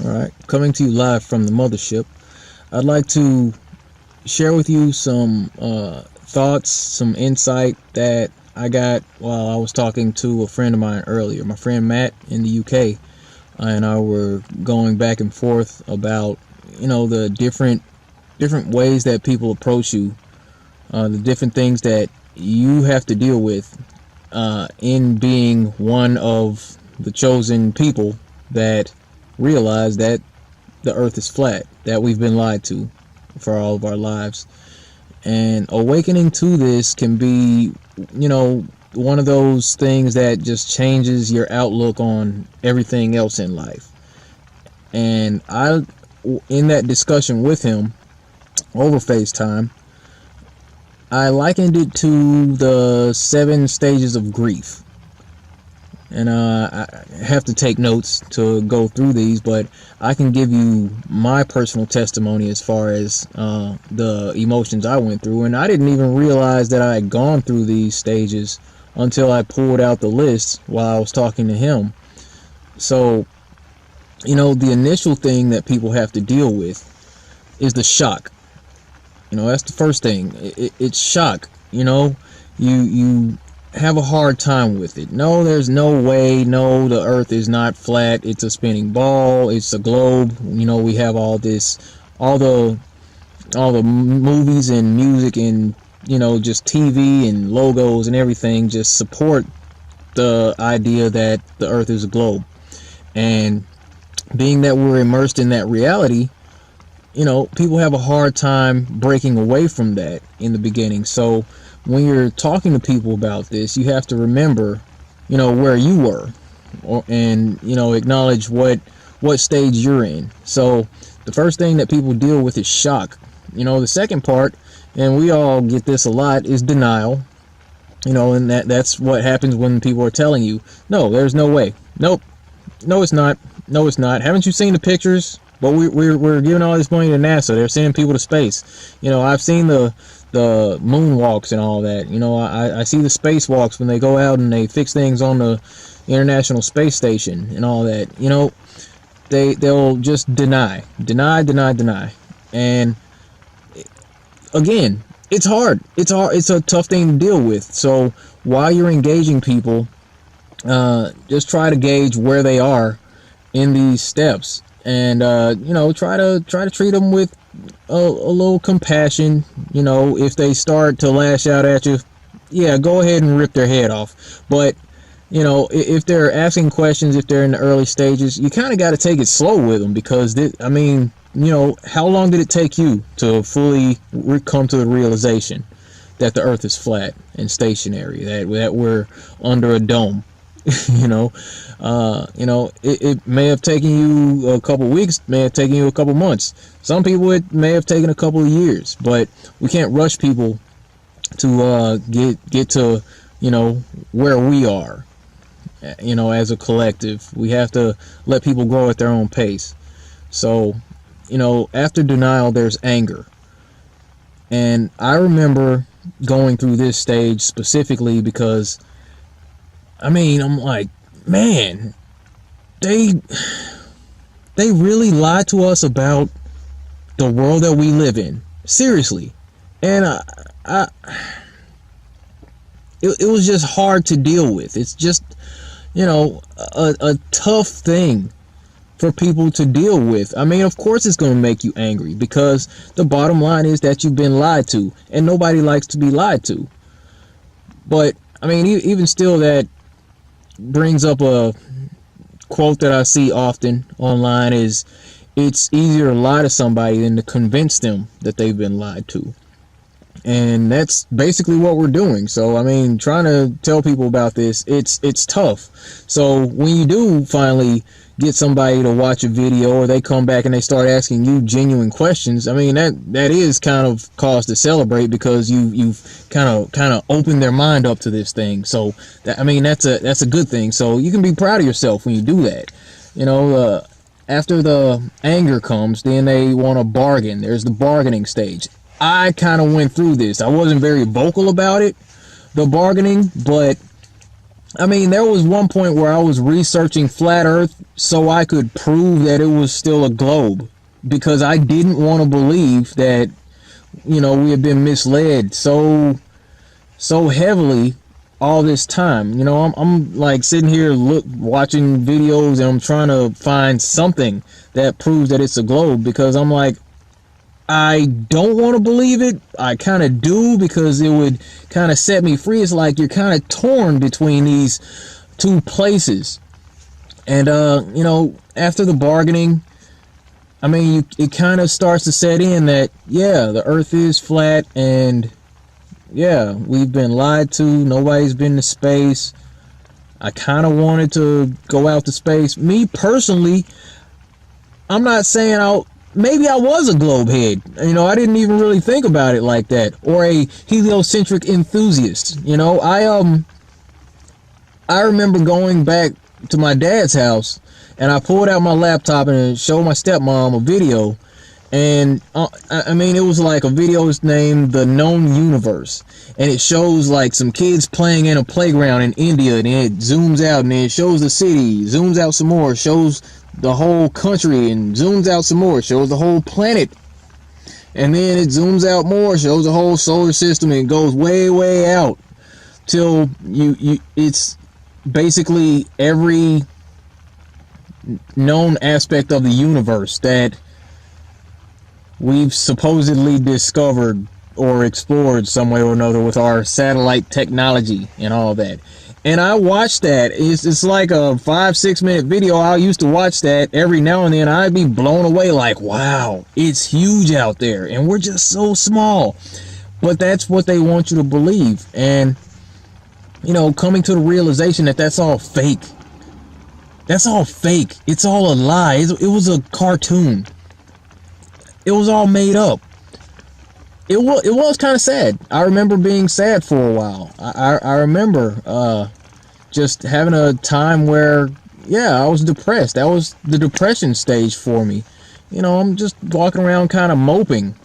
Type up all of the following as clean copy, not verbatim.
All right, coming to you live from the mothership. I'd like to share with you some thoughts, some insight that I got while I was talking to a friend of mine earlier. My friend Matt in the UK and I were going back and forth about, the different ways that people approach you, the different things that you have to deal with in being one of the chosen people that realize that the earth is flat, that we've been lied to for all of our lives. And awakening to this can be, one of those things that just changes your outlook on everything else in life. And in that discussion with him over FaceTime, I likened it to the 7 stages of grief. And I have to take notes to go through these, but I can give you my personal testimony as far as the emotions I went through. And I didn't even realize that I had gone through these stages until I pulled out the list while I was talking to him. So, the initial thing that people have to deal with is the shock. That's the first thing. It's shock. You have a hard time with it. No, there's no way. No, the earth is not flat. It's a spinning ball. It's a globe. We have all the movies and music and, just TV and logos and everything just support the idea that the earth is a globe. And being that we're immersed in that reality, people have a hard time breaking away from that in the beginning. So when you're talking to people about this, you have to remember, where you were, and acknowledge what stage you're in. So the first thing that people deal with is shock. The second part, and we all get this a lot, is denial. And that's what happens when people are telling you, no, there's no way. Nope. No, it's not. No, it's not. Haven't you seen the pictures? But we're giving all this money to NASA. They're sending people to space. I've seen the moonwalks and all that. I see the spacewalks when they go out and they fix things on the International Space Station and all that. They'll just deny. And again, it's hard. It's a tough thing to deal with. So while you're engaging people, just try to gauge where they are in these steps, and try to treat them with a little compassion. If they start to lash out at you, yeah, go ahead and rip their head off. But if they're asking questions, if they're in the early stages, you kind of got to take it slow with them, because how long did it take you to fully come to the realization that the earth is flat and stationary, that we're under a dome? It may have taken you a couple weeks, may have taken you a couple months. Some people, it may have taken a couple of years, but we can't rush people to get to where we are. As a collective, we have to let people grow at their own pace. So after denial, there's anger. And I remember going through this stage specifically because I'm like, man, they really lied to us about the world that we live in. Seriously. And it was just hard to deal with. It's just, a tough thing for people to deal with. Of course it's going to make you angry, because the bottom line is that you've been lied to, and nobody likes to be lied to. But, even still, that brings up a quote that I see often online is, it's easier to lie to somebody than to convince them that they've been lied to. And that's basically what we're doing. So, trying to tell people about this, it's tough. So when you do finally get somebody to watch a video, or they come back and they start asking you genuine questions, that is kind of cause to celebrate, because you've kind of opened their mind up to this thing. So that's a good thing. So you can be proud of yourself when you do that. After the anger comes, then they want to bargain. There's the bargaining stage. I kind of went through this. I wasn't very vocal about it, the bargaining, but I mean, there was one point where I was researching flat Earth so I could prove that it was still a globe, because I didn't want to believe that, we had been misled so heavily all this time. I'm like sitting here watching videos, and I'm trying to find something that proves that it's a globe, because I'm like, I don't want to believe it. I kind of do, because it would kind of set me free. It's like you're kind of torn between these two places. And, after the bargaining, I mean, it kind of starts to set in that, yeah, the Earth is flat, and, yeah, we've been lied to. Nobody's been to space. I kind of wanted to go out to space. Me, personally, I'm not saying maybe I was a globe head. I didn't even really think about it like that. Or a heliocentric enthusiast. I remember going back to my dad's house, and I pulled out my laptop and showed my stepmom a video. And I mean, it was like a video is named The Known Universe, and it shows like some kids playing in a playground in India, and it zooms out, and then it shows the city, zooms out some more, shows the whole country, and zooms out some more, shows the whole planet, and then it zooms out more, shows the whole solar system, and it goes way out till it's basically every known aspect of the universe that we've supposedly discovered or explored some way or another with our satellite technology and all that. And I watched that. It's like a 5-6 minute video. I used to watch that every now and then. I'd be blown away, like, wow, it's huge out there, and we're just so small. But that's what they want you to believe. And, coming to the realization that that's all fake. That's all fake. It's all a lie. It was a cartoon. It was all made up. It was kind of sad. I remember being sad for a while. I remember just having a time where, yeah, I was depressed. That was the depression stage for me. I'm just walking around kind of moping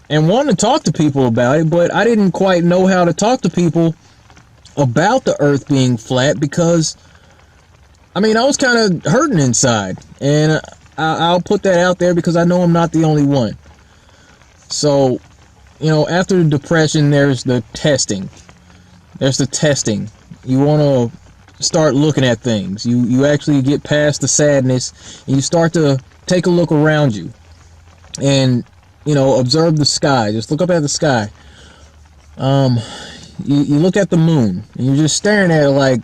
and wanting to talk to people about it, but I didn't quite know how to talk to people about the Earth being flat, because, I mean, I was kind of hurting inside. And I'll put that out there because I know I'm not the only one. So, after the depression, there's the testing. You want to start looking at things. You actually get past the sadness, and you start to take a look around you. And, observe the sky. Just look up at the sky. You look at the moon, and you're just staring at it like,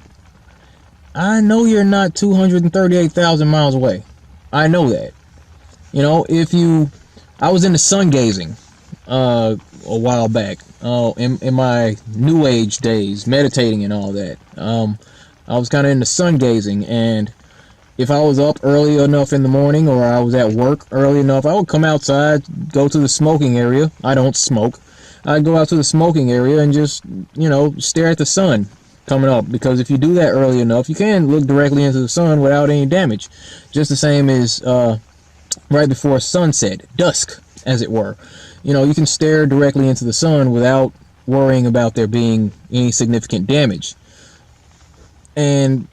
I know you're not 238,000 miles away. I know that. I was into sun gazing a while back, in my new age days, meditating and all that. I was kind of into sun gazing, and if I was up early enough in the morning, or I was at work early enough, I would come outside, go to the smoking area. I don't smoke. I'd go out to the smoking area and just, stare at the sun coming up, because if you do that early enough, you can look directly into the sun without any damage. Just the same as right before sunset, dusk, as it were. You can stare directly into the sun without worrying about there being any significant damage. And,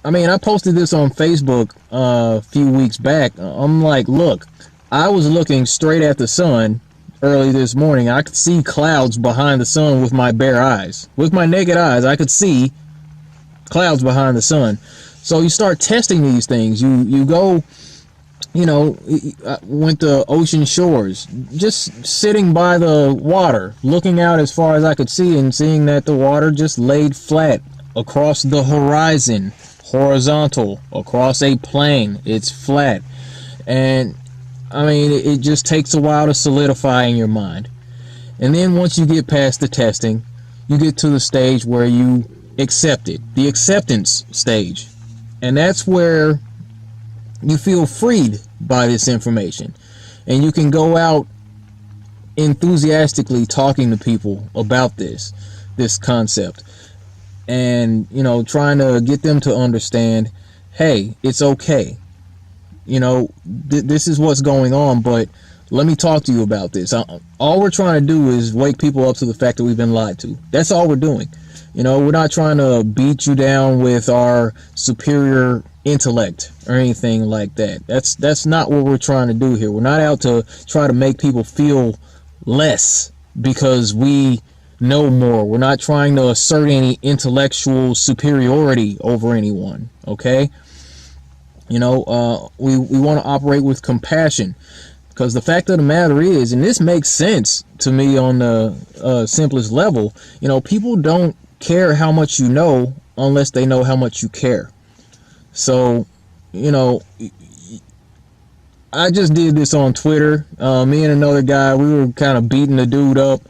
I mean, I posted this on Facebook a few weeks back. I'm like, look, I was looking straight at the sun early this morning. I could see clouds behind the sun with my bare eyes. With my naked eyes, I could see clouds behind the sun. So you start testing these things. You go, I went to ocean shores, just sitting by the water, looking out as far as I could see, and seeing that the water just laid flat across the horizon, horizontal, across a plane. It's flat. And I mean, it just takes a while to solidify in your mind. And then once you get past the testing, you get to the stage where you accept it, the acceptance stage. And that's where you feel freed by this information. And you can go out enthusiastically talking to people about this concept. And, trying to get them to understand, hey, it's okay. This is what's going on, but let me talk to you about this. All we're trying to do is wake people up to the fact that we've been lied to. That's all we're doing. You know, we're not trying to beat you down with our superior intellect or anything like that. That's not what we're trying to do here. We're not out to try to make people feel less because we know more. We're not trying to assert any intellectual superiority over anyone, okay? You know, we want to operate with compassion, because the fact of the matter is, and this makes sense to me on the simplest level, you know, people don't care how much you know unless they know how much you care. So, you know, I just did this on Twitter. Me and another guy, we were kind of beating the dude up,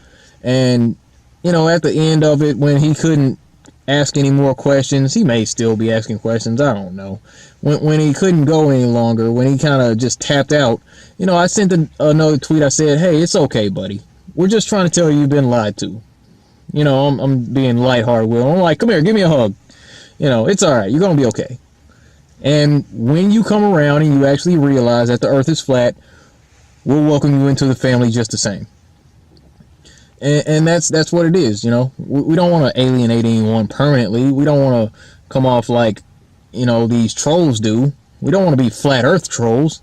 and you know, at the end of it, when he couldn't ask any more questions, he may still be asking questions, I don't know. When he couldn't go any longer, when he kind of just tapped out, you know, I sent another tweet. I said, hey, it's okay, buddy. We're just trying to tell you you've been lied to. You know, I'm being lighthearted with him. I'm like, come here, give me a hug. You know, it's all right. You're going to be okay. And when you come around and you actually realize that the earth is flat, we'll welcome you into the family just the same. And that's what it is, you know. We don't want to alienate anyone permanently. We don't want to come off like, you know, these trolls do. We don't want to be flat earth trolls.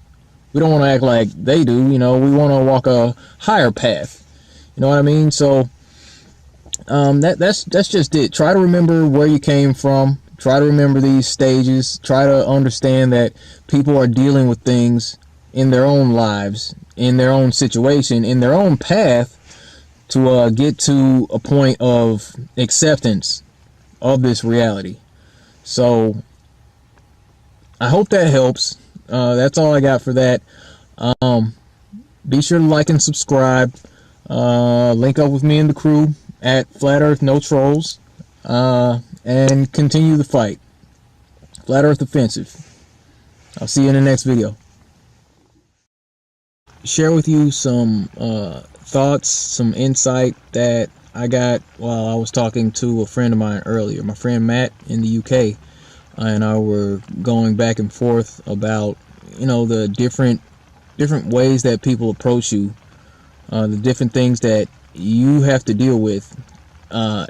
We don't want to act like they do, you know. We want to walk a higher path. You know what I mean? So that's just it. Try to remember where you came from. Try to remember these stages. Try to understand that people are dealing with things in their own lives, in their own situation, in their own path, to get to a point of acceptance of this reality. So I hope that helps. That's all I got for that. Be sure to like and subscribe. Link up with me and the crew at Flat Earth No Trolls, and continue the fight. Flat Earth Offensive. I'll see you in the next video. Share with you some thoughts, some insight that I got while I was talking to a friend of mine earlier. My friend Matt in the UK, and I were going back and forth about, you know, the different ways that people approach you, the different things that you have to deal with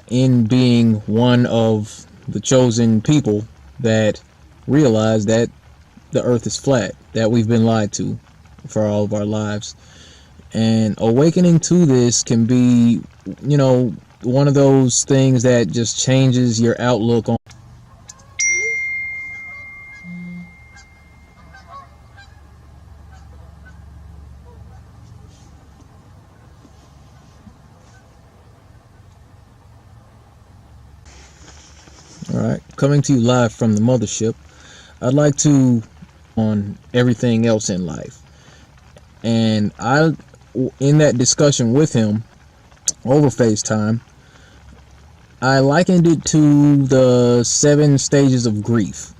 in being one of the chosen people that realize that the earth is flat, that we've been lied to for all of our lives. And awakening to this can be, you know, one of those things that just changes your outlook on. Alright, coming to you live from the mothership. I'd like to on everything else in life. And in that discussion with him over FaceTime, I likened it to the 7 stages of grief.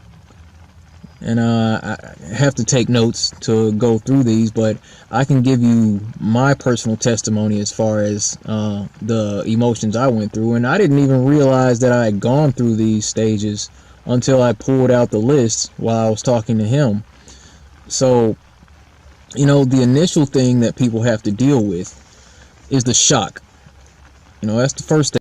And I have to take notes to go through these, but I can give you my personal testimony as far as the emotions I went through. And I didn't even realize that I had gone through these stages until I pulled out the list while I was talking to him. So, you know, the initial thing that people have to deal with is the shock. You know, that's the first thing.